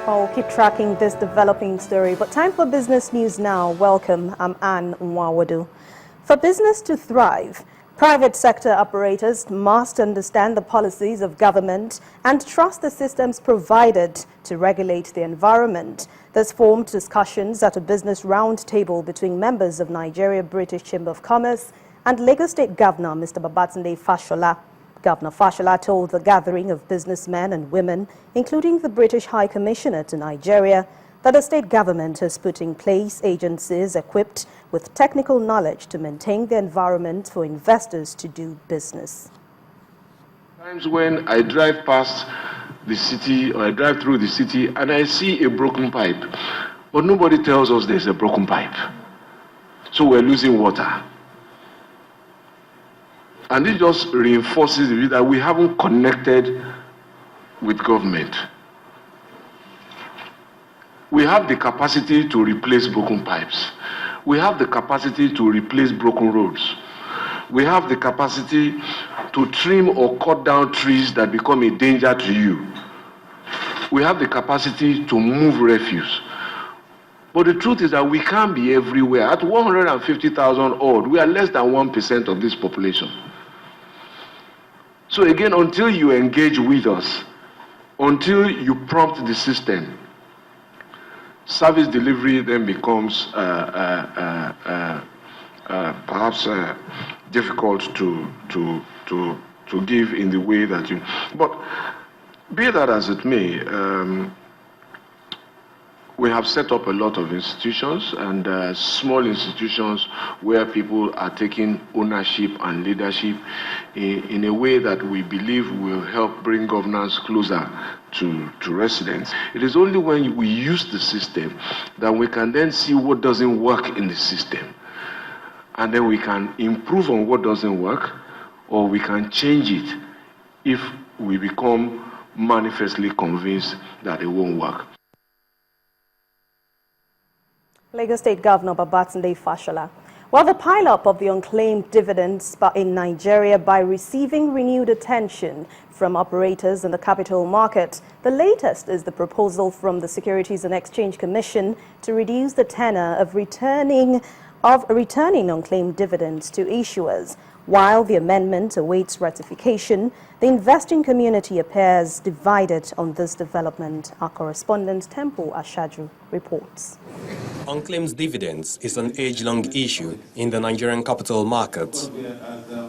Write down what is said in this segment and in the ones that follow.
Well, we'll keep tracking this developing story, but time for business news now. Welcome, I'm Anne Nwawadu. For business to thrive, private sector operators must understand the policies of government and trust the systems provided to regulate the environment. This formed discussions at a business roundtable between members of Nigeria British Chamber of Commerce and Lagos State Governor Mr. Babatunde Fashola. Governor Fashola told the gathering of businessmen and women, including the British High Commissioner to Nigeria, that the state government has put in place agencies equipped with technical knowledge to maintain the environment for investors to do business. Times when I drive past the city or I drive through the city and I see a broken pipe, but nobody tells us there's a broken pipe. So we're losing water. And it just reinforces the view that we haven't connected with government. We have the capacity to replace broken pipes. We have the capacity to replace broken roads. We have the capacity to trim or cut down trees that become a danger to you. We have the capacity to move refuse. But the truth is that we can't be everywhere. At 150,000 odd, we are less than 1% of this population. So again, until you engage with us, until you prompt the system, service delivery then becomes perhaps difficult to give in the way that you. But be that as it may, we have set up a lot of institutions and small institutions where people are taking ownership and leadership in a way that we believe will help bring governance closer to residents. It is only when we use the system that we can then see what doesn't work in the system. And then we can improve on what doesn't work, or we can change it if we become manifestly convinced that it won't work. Lagos State Governor Babatunde Fashola. While the pile-up of the unclaimed dividends in Nigeria by receiving renewed attention from operators in the capital market, the latest is the proposal from the Securities and Exchange Commission to reduce the tenor of returning unclaimed dividends to issuers. While the amendment awaits ratification, the investing community appears divided on this development. Our correspondent Temple Ashaju reports. Unclaimed dividends is an age-long issue in the Nigerian capital market.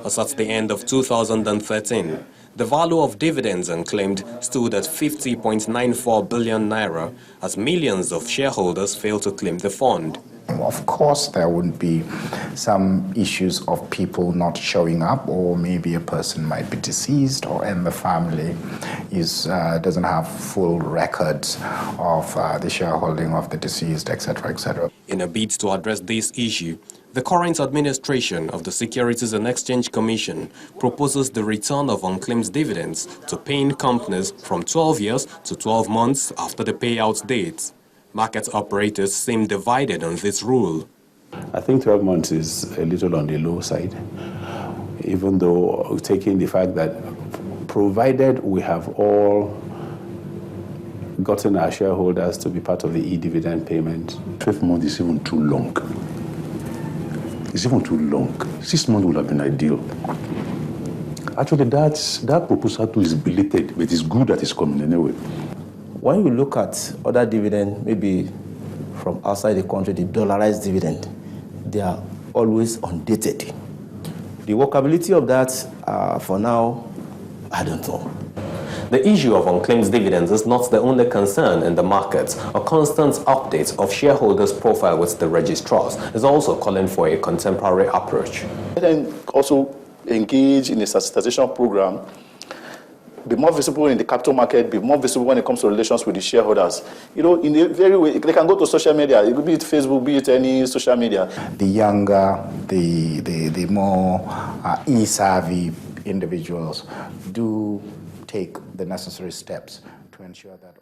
As at the end of 2013, the value of dividends unclaimed stood at 50.94 billion naira as millions of shareholders failed to claim the fund. Of course, there would be some issues of people not showing up, or maybe a person might be deceased, or in the family doesn't have full records of the shareholding of the deceased, etc., etc. In a bid to address this issue, the current administration of the Securities and Exchange Commission proposes the return of unclaimed dividends to paying companies from 12 years to 12 months after the payout date. Market operators seem divided on this rule. I think 12 months is a little on the low side, even though taking the fact that provided we have all gotten our shareholders to be part of the e-dividend payment. 12 months is even too long. It's even too long. 6 months would have been ideal. Actually, that proposal too is belated, but it's good that it's coming anyway. When you look at other dividend, maybe from outside the country, the dollarized dividend, they are always undated. The workability of that, for now, I don't know. The issue of unclaimed dividends is not the only concern in the market. A constant update of shareholders' profile with the registrars is also calling for a contemporary approach. And then also engage in a sensitization program, be more visible in the capital market, be more visible when it comes to relations with the shareholders. You know, in a very way, they can go to social media, it could be it Facebook, be it any social media. The younger, the more e-savvy individuals do take the necessary steps to ensure that